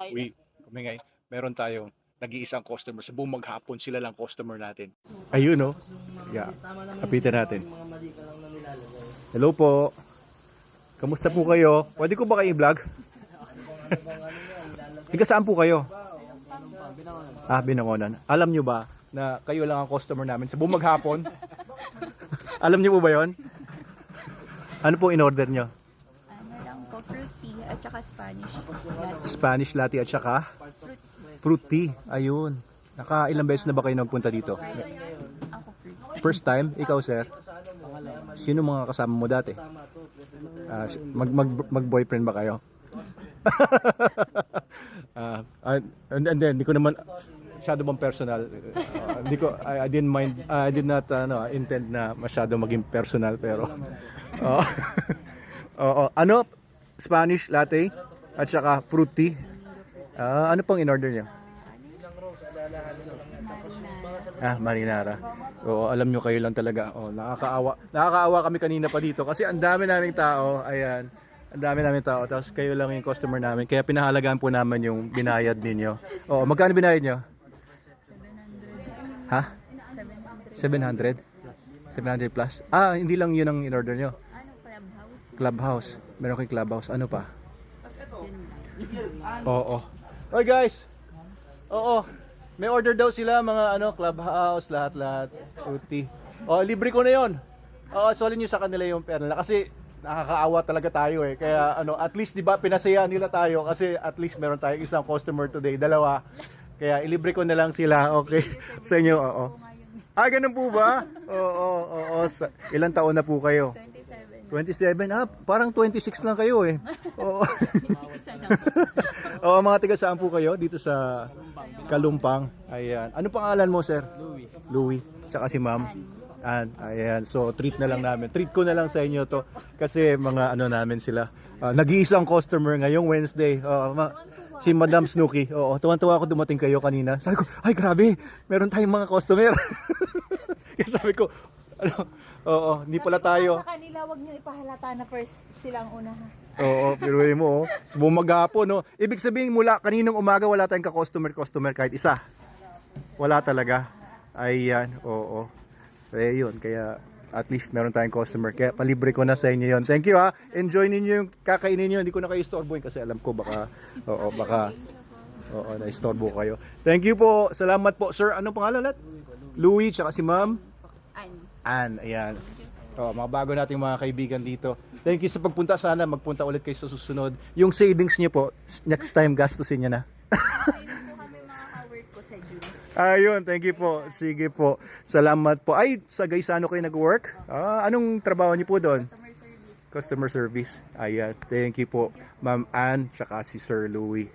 Kumingay, meron tayong nag-iisang customer. Sa buong maghapon, sila lang customer natin. Ayun, no? Yeah. Kapitan natin. Hello po. Kamusta po kayo? Pwede ko ba kayo i-vlog? Tiga saan po kayo? Binangonan. Alam nyo ba na kayo lang ang customer namin sa buong maghapon? Alam nyo po ba yon? Ano po in-order nyo? Ano lang po, fruit tea at saka Spanish. Spanish latte at saka fruit tea. Ayun. Nakailang beses na ba kayo nagpunta dito? Ako fruit. First time? Ikaw, sir? Sino mga kasama mo dati? Mag-boyfriend ba kayo? And then, hindi ko naman masyado bang personal. I didn't mind, I did not intend na masyado maging personal, pero ano? Spanish latte at saka fruit tea. Ano pang in-order niyo? Marinara. Oo, alam nyo kayo lang talaga. Nakakaawa. Nakakaawa kami kanina pa dito kasi ang dami naming tao. Ayan. Ang dami naming tao. Tapos kayo lang yung customer namin. Kaya pinahalagaan po naman yung binayad ninyo. Magkano binayad nyo? 700. Ha? 700? 700 plus? Hindi lang yun ang in-order nyo. Clubhouse. Meron kayong clubhouse. Ano pa? Oo. Oy guys! Oo. May order daw sila mga clubhouse, lahat-lahat. Fruity. Libre ko na 'yon. Solid niyo sa kanila yung pera nila kasi nakakaawa talaga tayo eh. Kaya at least 'di ba pinasaya nila tayo kasi at least meron tayong isang customer today, dalawa. Kaya ilibre ko na lang sila. Okay. Sa inyo, oo. Ganun po ba? Oo. Ilang taon na po kayo? 27. Parang 26 lang kayo eh. Oo. Mga taga saan po kayo? Dito sa Kalumpang. Ayan. Ano pangalan mo, sir? Louie. Tsaka si ma'am. Ayan. So, treat na lang namin. Treat ko na lang sa inyo to. Kasi mga namin sila. Nag-iisang customer ngayong Wednesday. Si Madam Snooki. Tuwan-tuwa ako dumating kayo kanina. Sabi ko, ay grabe. Meron tayong mga customer. Kaya sabi ko, hindi pala tayo. Sa kanila, wag niyo ipahalata na first silang una ha. Pero mo, bumagapon, no. Ibig sabihin mula kaninang umaga wala tayong ka-customer kahit isa. Wala talaga. Ayan, oo. Yun, kaya at least meron tayong customer. Kaya palibre ko na sa inyo yun. Thank you ha. Enjoy ninyo yung kakainin niyo. Hindi ko na kayo istorbohin kasi alam ko baka na-istorbo kayo. Thank you po. Salamat po, sir. Anong pangalan ulit? Louie, tsaka si ma'am? Ann. Ayan. Mga bago nating mga kaibigan dito. Thank you sa pagpunta. Sana magpunta ulit kayo sa susunod. Yung savings niyo po, next time gastusin niyo na. Ayun, thank you po. Sige po. Salamat po. Sa Gaisano kayo nag-work? Anong trabaho niyo po doon? Customer service. Ayan, thank you po. Ma'am Ann, tsaka si Sir Louie.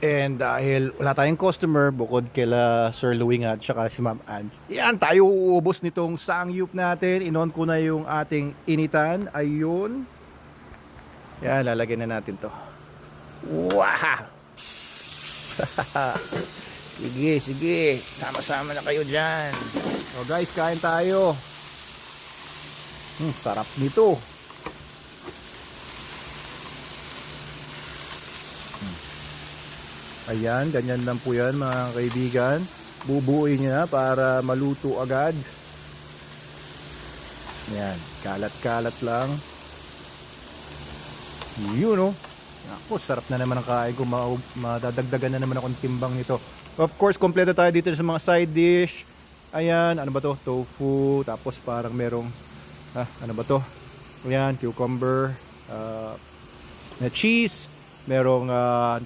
And dahil wala tayong customer, bukod kila Sir Louie nga, tsaka si Ma'am Ann. Yan, tayo uubos nitong sangyup natin. Inon ko na yung ating initan. Ayun. Yan, lalagyan na natin to. Wow! Sige. Sama-sama na kayo dyan. So guys, kain tayo. Sarap nito. Ayan, ganyan lang po yan mga kaibigan. Bubuuin nyo na para maluto agad. Ayan, kalat-kalat lang. Yun Ako, sarap na naman ang kain ko. Madadagdagan na naman akong timbang nito. Of course, kompleto tayo dito sa mga side dish. Ayan, ano ba to? Tofu. Tapos parang merong, ano ba to? Ayan, cucumber. Na cheese. Merong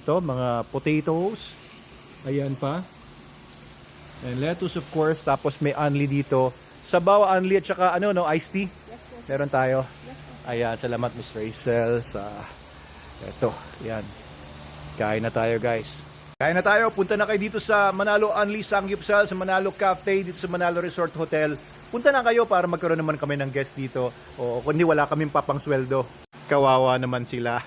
mga potatoes. Ayan pa. And lettuce of course. Tapos may unli dito. Sabaw, unli at saka iced tea. Yes. Meron tayo. Yes. Ayan, salamat Miss Rachel sa eto. Ayan. Kain na tayo guys. Kain na tayo. Punta na kayo dito sa Manalo Unli Sangyupsal, sa Manalo Cafe, dito sa Manalo Resort Hotel. Punta na kayo para magkaroon naman kami ng guest dito. Kundi wala kaming papang sweldo. Kawawa naman sila.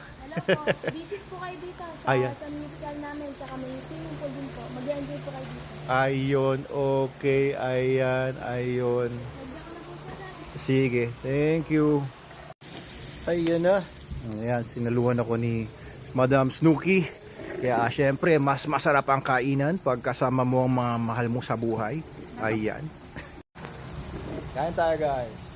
Visit po kayo dito sa Sangyupsal namin, tsaka may swimming pool din po. Mag-enjoy po kayo dito. Ayun, okay. Ayun. Sige, thank you. Ayan na. Ayan, sinaluhan ako ni Madam Snooki. Kaya syempre, mas masarap ang kainan pag kasama mo ang mga mahal mo sa buhay. Ayan. Kain tayo guys.